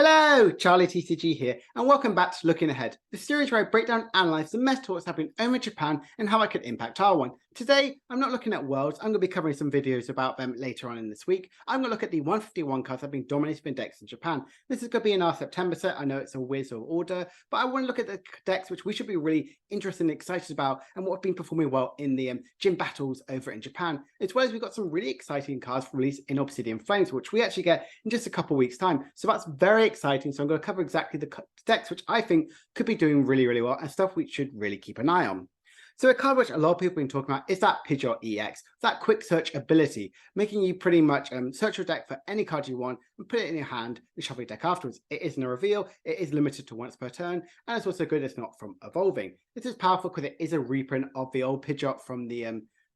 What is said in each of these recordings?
Hello, Charlie TCG here, and welcome back to Looking Ahead, the series where I break down and analyse the meta talks happening over in Japan and how I could impact our one. Today, I'm not looking at Worlds, I'm going to be covering some videos about them later on in this week. I'm going to look at the 151 cards that have been dominated in decks in Japan. This is going to be in our September set. I know it's a Wiz or Order, but I want to look at the decks which we should be really interested and excited about and what have been performing well in the gym battles over in Japan. As well as we've got some really exciting cards released in Obsidian Flames, which we actually get in just a couple of weeks' time. So that's very exciting. So I'm going to cover exactly the decks which I think could be doing really, really well and stuff we should really keep an eye on. So a card which a lot of people have been talking about is that Pidgeot EX, that quick search ability, making you pretty much search your deck for any card you want and put it in your hand and shuffle your deck afterwards. It isn't a reveal, it is limited to once per turn, and it's also good it's not from evolving. This is powerful because it is a reprint of the old Pidgeot from the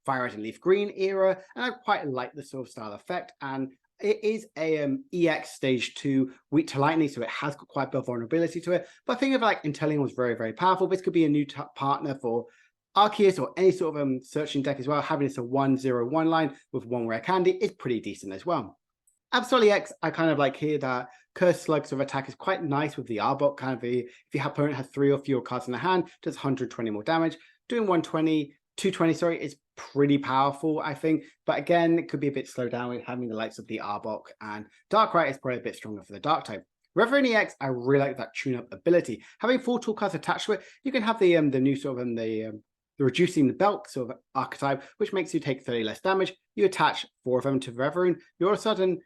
Fire Red and Leaf Green era, and I quite like the sort of style effect, and it is a EX stage 2 weak to lightning, so it has got quite a bit of vulnerability to it. But I think of like Intellion was very, very powerful. This could be a new partner for Arceus or any sort of searching deck as well. Having this a 1/0/1 line with one rare candy is pretty decent as well. Absol EX, I kind of like here that Curse Slug sort of attack is quite nice with the Arbok kind of if your opponent has 3 or fewer cards in the hand, does 120 more damage. Doing 220, sorry, is pretty powerful, I think. But again, it could be a bit slowed down with having the likes of the Arbok, and Darkrai is probably a bit stronger for the Dark type. Reverie EX, I really like that tune-up ability. Having 4 tool cards attached to it, you can have the new sort of the reducing the belt sort of archetype, which makes you take 30 less damage. You attach 4 of them to Reverie, you're all of a sudden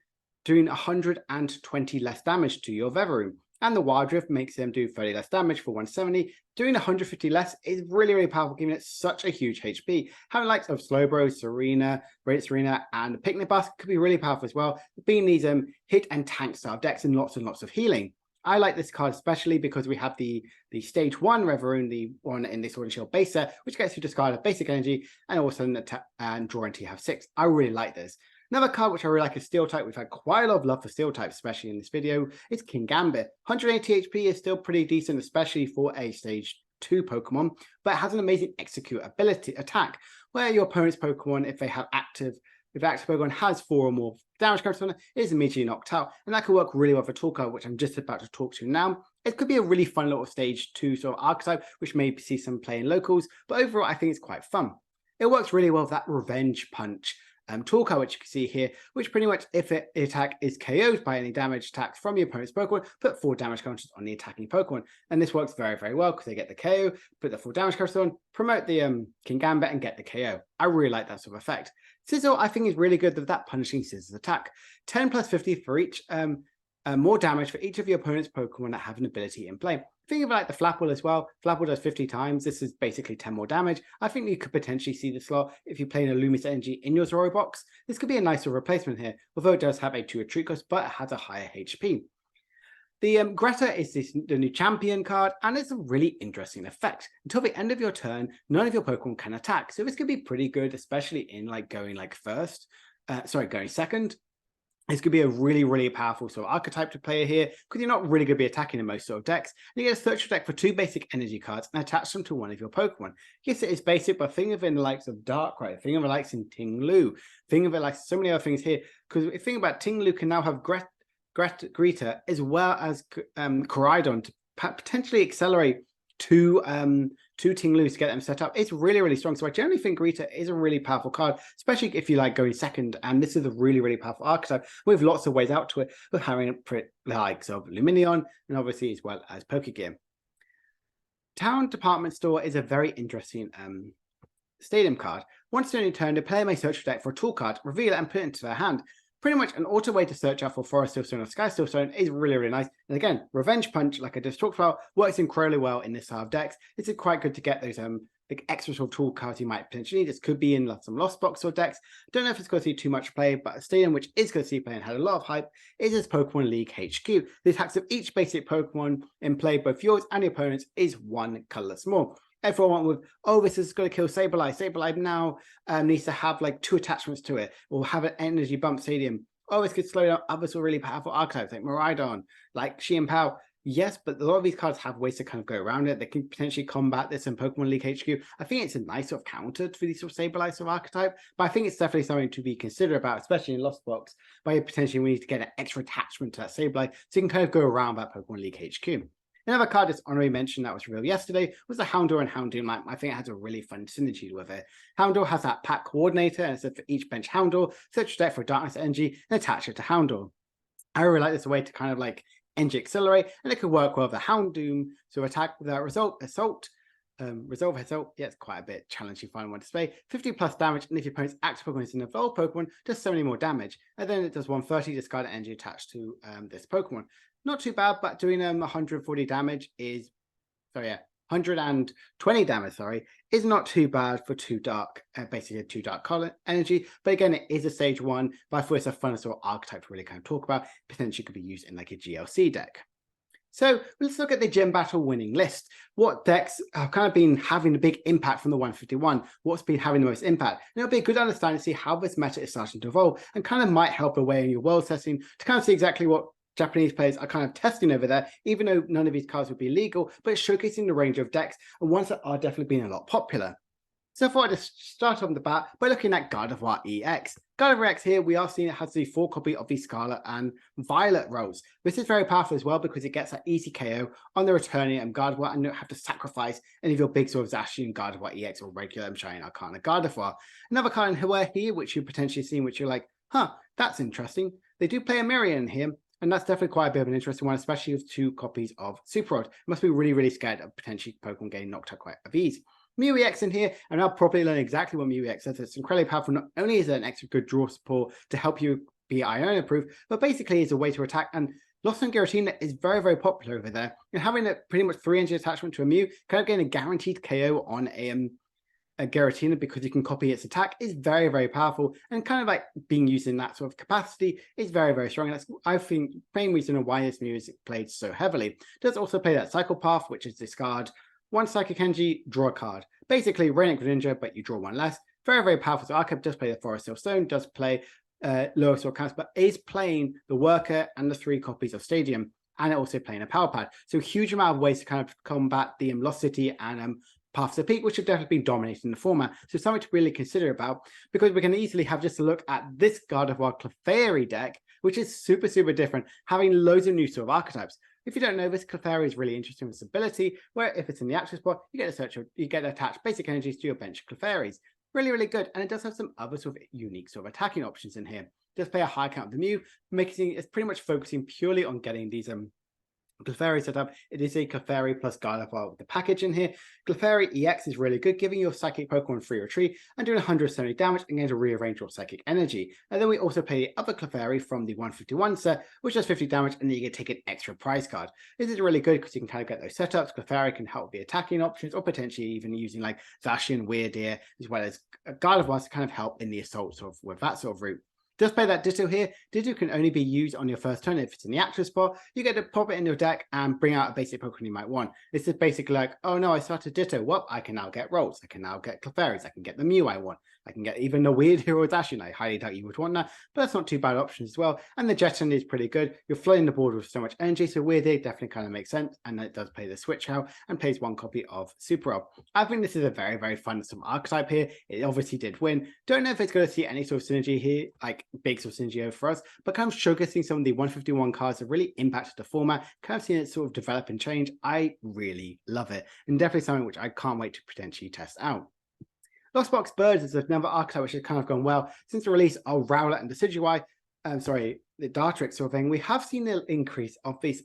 doing 120 less damage to your Reverie. And the Wild Rift makes them do 30 less damage for 170. Doing 150 less is really, really powerful, giving it such a huge HP. Having likes of Slowbro, Serena, Radiant Serena, and Picnic Bus could be really powerful as well, being these hit and tank style decks and lots of healing. I like this card especially because we have the stage 1 Reverie, the one in this Sword and Shield base set, which gets you to discard a basic energy and also an attack and draw into you have 6. I really like this. Another card which I really like is Steel type. We've had quite a lot of love for Steel type, especially in this video. It's King Gambit. 180 HP is still pretty decent, especially for a stage 2 Pokemon, but it has an amazing execute ability attack, where your opponent's Pokemon, if the active Pokemon has 4 or more damage cards on it, is immediately knocked out. And that could work really well for Tool card, which I'm just about to talk to now. It could be a really fun little stage 2 sort of archetype, which may see some play in locals, but overall I think it's quite fun. It works really well with that Revenge Punch tool card, which you can see here, which pretty much, if the attack is KO'd by any damage attacks from your opponent's Pokemon, put 4 damage counters on the attacking Pokemon. And this works very, very well because they get the KO, put the 4 damage counters on, promote the King Gambit, and get the KO. I really like that sort of effect. Sizzle, I think, is really good with that punishing Scissors attack. 10 plus 50 for each, more damage for each of your opponent's Pokemon that have an ability in play. Think of it like the Flapple as well. Flapple does 50 times. This is basically 10 more damage. I think you could potentially see the slot if you're playing a Lumis Energy in your Zoro box. This could be a nicer replacement here, although it does have a 2 retreat cost, but it has a higher HP. The Greta is the new champion card, and it's a really interesting effect. Until the end of your turn, none of your Pokemon can attack. So this could be pretty good, especially in going second. This could be a really, really powerful sort of archetype to play here, because you're not really going to be attacking in most sort of decks. And you get to search your deck for 2 basic energy cards and attach them to one of your Pokemon. Yes, it is basic, but think of it in the likes of Darkrai, think of it likes in Ting Lu, think of it like so many other things here. Because if you think about Ting Lu can now have Greta as well as Koraidon to potentially accelerate two Ting Lu to get them set up. It's really, really strong. So I generally think Greta is a really powerful card, especially if you like going second. And this is a really, really powerful archetype with lots of ways out to it, with having likes of Luminion and obviously as well as Pokegear. Town Department Store is a very interesting stadium card. Once during your turn, the player may search your deck for a tool card, reveal it, and put it into their hand. Pretty much an auto way to search out for Forest Stillstone or Sky Stillstone is really, really nice. And again, Revenge Punch, like I just talked about, works incredibly well in this style of decks. It's quite good to get those like extra sort of tool cards you might potentially need. This could be in some Lost Box or decks. Don't know if it's going to see too much play, but a stadium which is going to see play and had a lot of hype is this Pokemon League HQ. The attacks of each basic Pokemon in play, both yours and your opponent's, is 1 colorless more. Everyone with, oh, this is going to kill Sableye. Sableye now needs to have like 2 attachments to it, or have an energy bump stadium. Oh, this could slow down other sort of really powerful archetypes like Miraidon, like Xianpao. Yes, but a lot of these cards have ways to kind of go around it. They can potentially combat this in Pokemon League HQ. I think it's a nice sort of counter for these sort of Sableye sort of archetype, but I think it's definitely something to be considered about, especially in Lost Box, where potentially we need to get an extra attachment to that Sableye, so you can kind of go around that Pokemon League HQ. Another card that's honorary mention that was revealed yesterday was the Houndour and Houndoom map. I think it has a really fun synergy with it. Houndour has that pack coordinator, and so for each bench Houndour, search your deck for Darkness Energy and attach it to Houndour. I really like this way to kind of like energy accelerate, and it could work well with the Houndoom. So attack without resolve assault. Resolve assault, yeah, it's quite a bit challenging final one display. 50 plus damage, and if your opponent's active Pokemon is an evolved Pokemon, does 70 more damage. And then it does 130 discard energy attached to this Pokemon. Not too bad, but doing 140 damage is, so yeah, 120 damage, sorry, is not too bad for two dark, basically a 2 dark color energy. But again, it is a stage 1, but I thought it's a fun sort of archetype to really kind of talk about. Potentially could be used in like a GLC deck. So let's look at the gym battle winning list. What decks have kind of been having a big impact from the 151? What's been having the most impact? And it'll be a good understanding to see how this meta is starting to evolve, and kind of might help away in your world testing to kind of see exactly what Japanese players are kind of testing over there, even though none of these cards would be legal, but it's showcasing the range of decks and ones that are definitely being a lot popular. So I thought I'd just start on the bat by looking at Gardevoir EX. Gardevoir EX here, we are seeing it has the 4 copy of the Scarlet and Violet rolls. This is very powerful as well because it gets that easy KO on the returning and Gardevoir, and you don't have to sacrifice any of your big sort of Zacian Gardevoir EX or regular Shiny Arcana Gardevoir. Another card in here, which you've potentially seen, which you're like, huh, that's interesting. They do play a Miriam here, and that's definitely quite a bit of an interesting one, especially with 2 copies of Super Rod. Must be really, really scared of potentially Pokemon getting knocked out quite of ease. Mew EX in here, and I'll probably learn exactly what Mew EX does. It's incredibly powerful. Not only is it an extra good draw support to help you be Iona proof, but basically it's a way to attack. And Lost on Giratina is very, very popular over there. And having a pretty much 3 energy attachment to a Mew, kind of getting a guaranteed KO on a Giratina because you can copy its attack is very, very powerful, and kind of like being used in that sort of capacity is very, very strong. And that's, I think, main reason why this Mew is played so heavily. It does also play that Cycle Path, which is discard 1 Psychic Energy, draw a card. Basically, Rainic Greninja, but you draw 1 less. Very, very powerful. So Archetype does play the Forest Hill Stone, does play lower sword counts, but is playing the Worker and the 3 copies of Stadium, and also playing a Power Pad. So a huge amount of ways to kind of combat the Lost City and Path to the Peak, which have definitely been dominating the format. So something to really consider about, because we can easily have just a look at this Gardevoir Clefairy deck, which is super, super different, having loads of new sort of archetypes. If you don't know, this Clefairy is really interesting with its ability, where if it's in the active spot, you get to attach basic energies to your bench of Clefairies. Really, really good. And it does have some other sort of unique sort of attacking options in here. It does play a high count of the Mew, making it's pretty much focusing purely on getting these Clefairy setup. It is a Clefairy plus Gardevoir with the package in here. Clefairy EX is really good, giving your Psychic Pokemon free retreat and doing 170 damage and going to rearrange your Psychic Energy. And then we also play other Clefairy from the 151 set, which does 50 damage, and then you can take an extra prize card. This is really good because you can kind of get those setups. Clefairy can help with the attacking options, or potentially even using like Zacian, Weirdeer, as well as Gardevoir to kind of help in the assault sort of with that sort of route. Just play that Ditto here. Ditto can only be used on your first turn. If it's in the active spot, you get to pop it in your deck and bring out a basic Pokemon you might want. This is basically like, oh no, I started Ditto. Well, I can now get Rolls. I can now get Clefairies. I can get the Mew I want. I can get even the weird hero Zacian. I highly doubt you would want that, but that's not too bad options as well. And the Jeton is pretty good. You're flooding the board with so much energy, so Weirdeer definitely kind of makes sense. And it does play the Switch out and plays 1 copy of Super Rob. I think this is a very, very fun some archetype here. It obviously did win. Don't know if it's going to see any sort of synergy here, like big sort of synergy for us, but kind of showcasing some of the 151 cards that really impacted the format, kind of seeing it sort of develop and change. I really love it, and definitely something which I can't wait to potentially test out. Lost Box Birds is another archetype which has kind of gone well since the release of Rowlet and Decidueye. The Dartrix sort of thing. We have seen an increase of this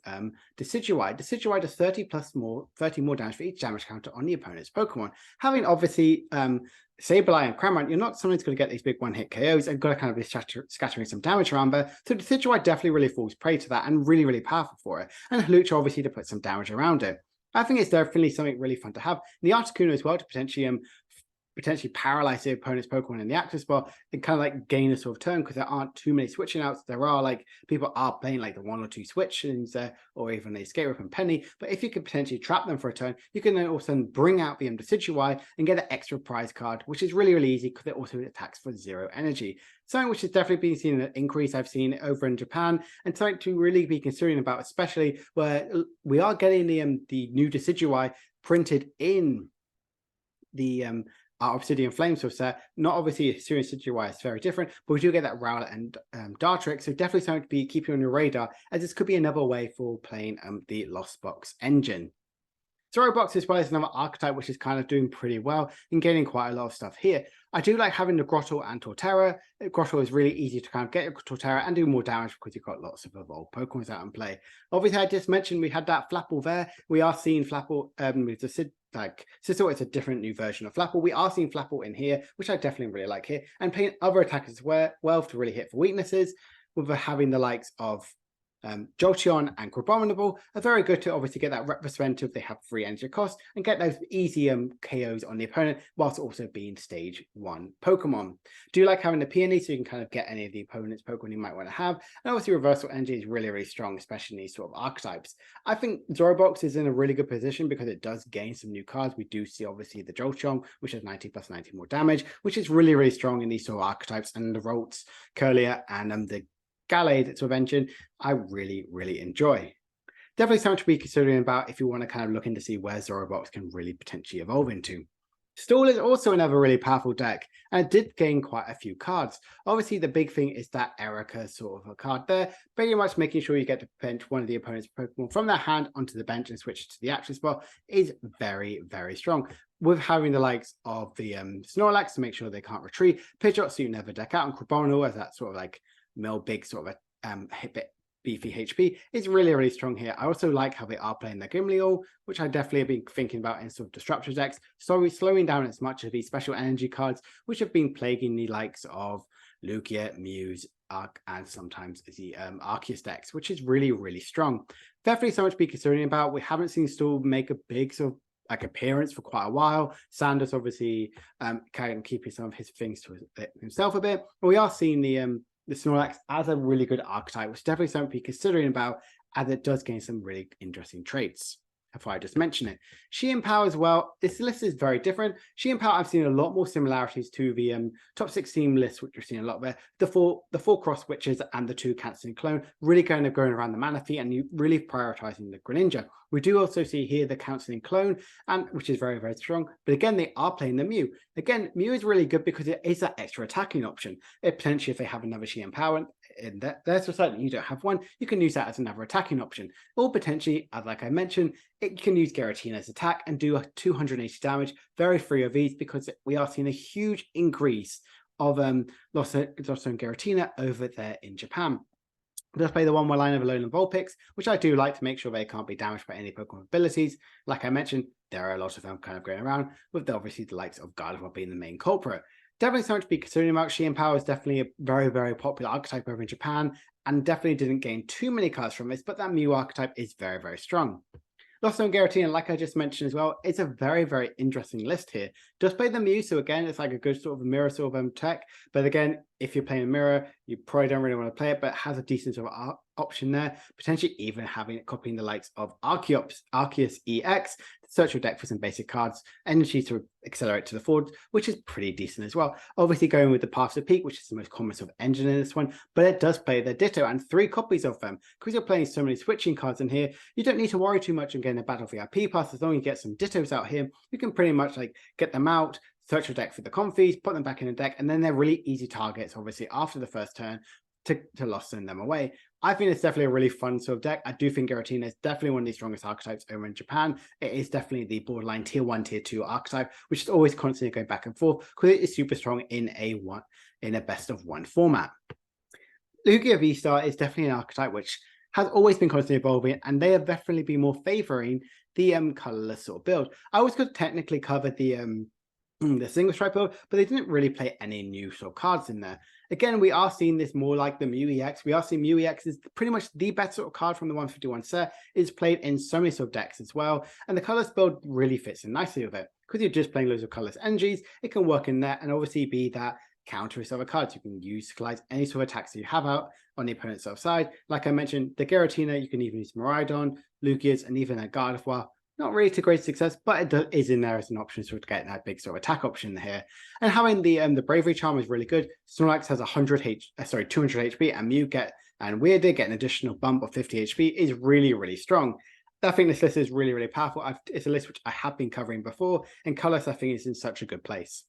Decidueye. Decidueye does 30 more damage for each damage counter on the opponent's Pokemon. Having obviously Sableye and Cramorant, you're not someone's going to get these big one-hit KOs and got to kind of be scattering some damage around there. So Decidueye definitely really falls prey to that and really, really powerful for it. And Hlucha obviously to put some damage around it. I think it's definitely something really fun to have. And the Articuno as well to potentially potentially paralyze the opponent's Pokemon in the active spot and kind of like gain a sort of turn, because there aren't too many switching outs. There are like people are playing like the 1 or 2 switchings there, or even the Escape Rope and Penny. But if you could potentially trap them for a turn, you can then also bring out the Decidueye and get an extra prize card, which is really, really easy because it also attacks for 0 energy. Something which has definitely been seen an increase I've seen over in Japan, and something to really be considering about, especially where we are getting the new Decidueye printed in the our Obsidian Flames set. Not obviously Syrian Decidueye is very different, but we do get that Rowlet and Dartrix, so definitely something to be keeping on your radar, as this could be another way for playing the Lost Box engine. Zorobox as well is another archetype which is kind of doing pretty well and getting quite a lot of stuff here. I do like having the Grotto and Torterra. Grotto is really easy to kind of get your Torterra and do more damage because you've got lots of evolved Pokemon out in play. Obviously, I just mentioned we had that Flapple there. We are seeing Flapple with the Sizzle. It's a different new version of Flapple. We are seeing Flapple in here, which I definitely really like here, and playing other attackers as well to really hit for weaknesses, with having the likes of Jolteon and Crabominable are very good to obviously get that representative. They have 3 energy cost and get those easy KOs on the opponent, whilst also being stage 1 Pokemon. Do you like having the Peony so you can kind of get any of the opponent's Pokemon you might want to have? And obviously reversal energy is really, really strong, especially in these sort of archetypes. I think Zorobox is in a really good position because it does gain some new cards. We do see obviously the Jolteon, which has 90 plus 90 more damage, which is really, really strong in these sort of archetypes, and the Rolts, Curlier, and the Gallade sort of engine I really, really enjoy. Definitely something to be considering about if you want to kind of look into see where Zorobox can really potentially evolve into. Stall is also another really powerful deck, and it did gain quite a few cards. Obviously, the big thing is that Erica sort of a card there, pretty much making sure you get to bench one of the opponent's Pokemon from their hand onto the bench and switch it to the action spot is very, very strong. With having the likes of the Snorlax to make sure they can't retreat, Pidgeot so you never deck out, and Crabominable as that sort of like big sort of a bit beefy HP is really, really strong here. I also like how they are playing the Gimleol, which I definitely have been thinking about in sort of Disruptor decks, so slowing down as much of these special energy cards, which have been plaguing the likes of Lugia, Muse, Arc, and sometimes the Arceus decks, which is really, really strong. Definitely so much to be considering about. We haven't seen Stall make a big sort of like appearance for quite a while. Sanders obviously kind of keeping some of his things to himself a bit, but we are seeing the Snorlax as a really good archetype, which is definitely something to be considering about, as it does gain some really interesting traits. If I just mention it. She-Empower as well. This list is very different. She-Empower, I've seen a lot more similarities to the top 16 list, which we've seen a lot there. The four cross switches and the 2 cancelling clone, really kind of going around the Manaphy and you really prioritizing the Greninja. We do also see here the cancelling clone, and which is very, very strong. But again, they are playing the Mew. Again, Mew is really good because it is that extra attacking option. It potentially, if they have another She-Empower in their society, you don't have one, you can use that as another attacking option. Or potentially, like I mentioned, it can use Giratina's attack and do a 280 damage, very free of these, because we are seeing a huge increase of Lost and Giratina over there in Japan. Just play the one more line of Alolan Vulpix, which I do like to make sure they can't be damaged by any Pokemon abilities. Like I mentioned, there are a lot of them kind of going around, with obviously the likes of Gardevoir being the main culprit. Definitely something to be considering about. She-Empower is definitely a very, very popular archetype over in Japan, and definitely didn't gain too many cards from this, but that Mew archetype is very, very strong. Lost and Giratina, like I just mentioned as well, it's a very, very interesting list here. Just play the Mew, so again, it's like a good sort of mirror sort of tech. But again, if you're playing a mirror, you probably don't really want to play it, but it has a decent sort of option there. Potentially even having it copying the likes of Arceus EX, search your deck for some basic cards, energy to accelerate to the forward, which is pretty decent as well. Obviously going with the Path to Peak, which is the most common sort of engine in this one, but it does play the Ditto and 3 copies of them. Because you're playing so many switching cards in here, you don't need to worry too much on getting a Battle VIP pass. As long as you get some Dittos out here, you can pretty much like get them out, search your deck for the confies, put them back in the deck, and then they're really easy targets, obviously, after the first turn to send them away. I think it's definitely a really fun sort of deck. I do think Giratina is definitely one of the strongest archetypes over in Japan. It is definitely the borderline tier 1, tier 2 archetype, which is always constantly going back and forth because it is super strong in a best of 1 format. Lugia V-Star is definitely an archetype which has always been constantly evolving, and they have definitely been more favoring the colorless sort of build. I always could technically cover the single stripe build, but they didn't really play any new sort of cards in there. Again, we are seeing this more like the Mew EX. We are seeing Mew EX is pretty much the best sort of card from the 151 set. It's played in so many sort of decks as well, and the colorless build really fits in nicely with it. because you're just playing loads of colorless energies, it can work in there and obviously be that counter to other cards. You can utilize any sort of attacks that you have out on the opponent's side. Like I mentioned, the Giratina, you can even use Miraidon, Lugia's, and even a Gardevoir. Not really to great success, but it is in there as an option to get that big sort of attack option here. And having the Bravery Charm is really good. Snorlax has 200 HP, and Mew and Weird get an additional bump of 50 HP is really, really strong. I think this list is really, really powerful. It's a list which I have been covering before, and Colorless I think is in such a good place.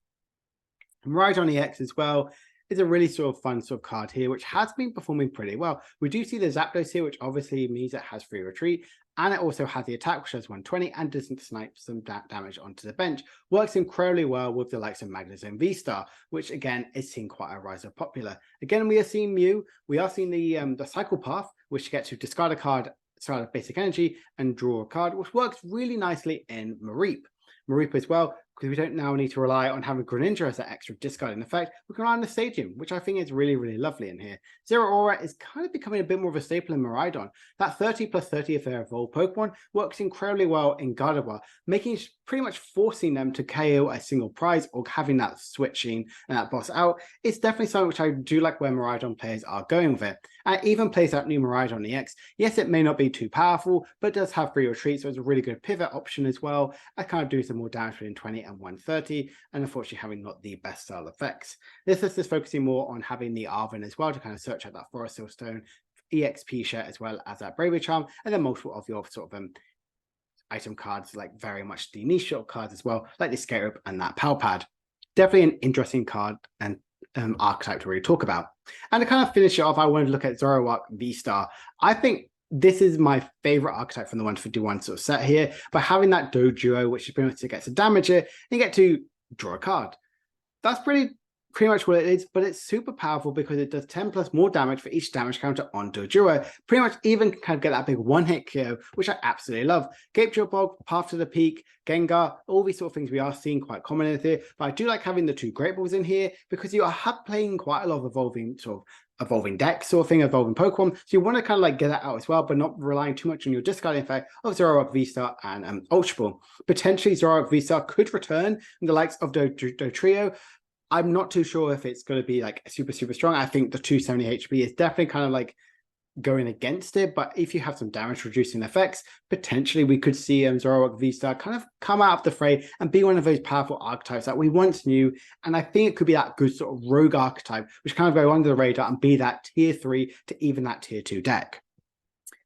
Miraidon EX as well is a really sort of fun sort of card here, which has been performing pretty well. We do see the Zapdos here, which obviously means it has free retreat, and it also has the attack, which has 120 and doesn't snipe some damage onto the bench. Works incredibly well with the likes of Magnezone V-Star, which again is seeing quite a rise of popular. Again, we are seeing Mew, we are seeing the cycle path, which gets to discard a card, start a basic energy, and draw a card, which works really nicely in Mareep as well, because we don't now need to rely on having Greninja as that extra discarding effect. We can rely on the Stadium, which I think is really, really lovely in here. Zero Aura is kind of becoming a bit more of a staple in Miraidon. That 30+30 if they're evolved Pokemon works incredibly well in Gardevoir, pretty much forcing them to KO a single prize or having that switching and that boss out. It's definitely something which I do like where Miraidon players are going with it. And it even plays out new Miraidon EX. Yes, it may not be too powerful, but it does have free retreat, so it's a really good pivot option as well. I kind of do some more damage between 20 and 130, and unfortunately having not the best style effects. This list is focusing more on having the Arven as well to kind of search out that Forest Hill Stone, EXP share, as well as that Bravery Charm, and then multiple of your sort of item cards, like very much the niche shot cards as well, like the Scarab and that Palpad. Definitely an interesting card and archetype to really talk about. And to kind of finish it off, I wanted to look at Zoroark V-Star. I think this is my favorite archetype from the 151 sort of set here, by having that Doduo, which is pretty much to get to damage it and get to draw a card. That's pretty much what it is, but it's super powerful because it does 10+ more damage for each damage counter on Doduo. Pretty much even kind of get that big one-hit KO, which I absolutely love. Gape Bog, Path to the Peak, Gengar, all these sort of things we are seeing quite common in here, but I do like having the two Great Balls in here because you are playing quite a lot of evolving decks sort of thing, evolving Pokemon. So you want to kind of like get that out as well, but not relying too much on your discarding effect of Zoroark V-Star and Ultra Ball. Potentially Zoroark V-Star could return in the likes of Dotrio. I'm not too sure if it's going to be like super, super strong. I think the 270 HP is definitely kind of like going against it, but if you have some damage reducing effects, potentially we could see Zoroark V-Star kind of come out of the fray and be one of those powerful archetypes that we once knew. And I think it could be that good sort of rogue archetype, which kind of go under the radar and be that tier 3 to even that tier 2 deck.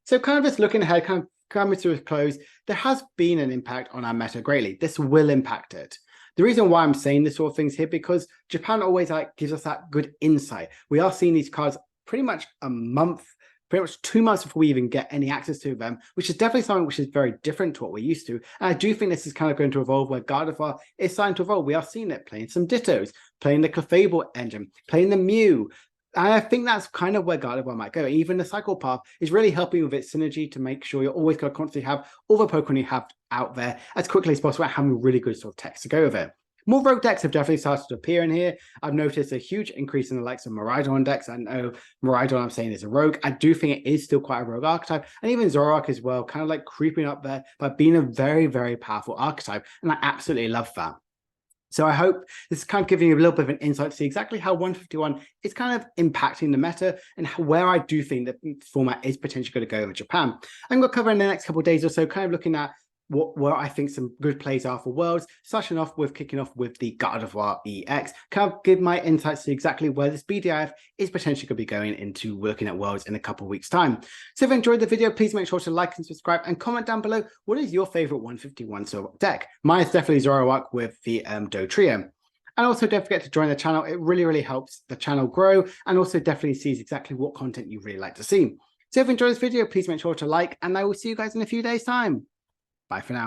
So kind of just looking ahead, kind of coming to a close, there has been an impact on our meta greatly. This will impact it. The reason why I'm saying this sort of things here, because Japan always gives us that good insight. We are seeing these cards pretty much a month, pretty much 2 months before we even get any access to them, which is definitely something which is very different to what we're used to. And I do think this is kind of going to evolve where Gardevoir is starting to evolve. We are seeing it playing some Dittos, playing the Clefable engine, playing the Mew. And I think that's kind of where Gardevoir might go. Even the Cycle Path is really helping with its synergy to make sure you're always going to constantly have all the Pokemon you have out there as quickly as possible, having really good sort of text to go with it. More rogue decks have definitely started to appear in here. I've noticed a huge increase in the likes of Miraidon decks. I know Miraidon, I'm saying, is a rogue. I do think it is still quite a rogue archetype. And even Zoroark as well, kind of like creeping up there, but being a very, very powerful archetype. And I absolutely love that. So I hope this is kind of giving you a little bit of an insight to see exactly how 151 is kind of impacting the meta and where I do think that the format is potentially going to go in Japan. I'm going to cover in the next couple of days or so, kind of looking at what I think some good plays are for Worlds, kicking off with the Gardevoir EX. Kind of give my insights to exactly where this BDIF is potentially going to be going into looking at Worlds in a couple of weeks' time. So if you enjoyed the video, please make sure to like and subscribe and comment down below what is your favorite 151 sort of deck. Mine is definitely Zoroark with the Dotrio. And also don't forget to join the channel. It really, really helps the channel grow and also definitely sees exactly what content you really like to see. So if you enjoyed this video, please make sure to like, and I will see you guys in a few days' time. Bye for now.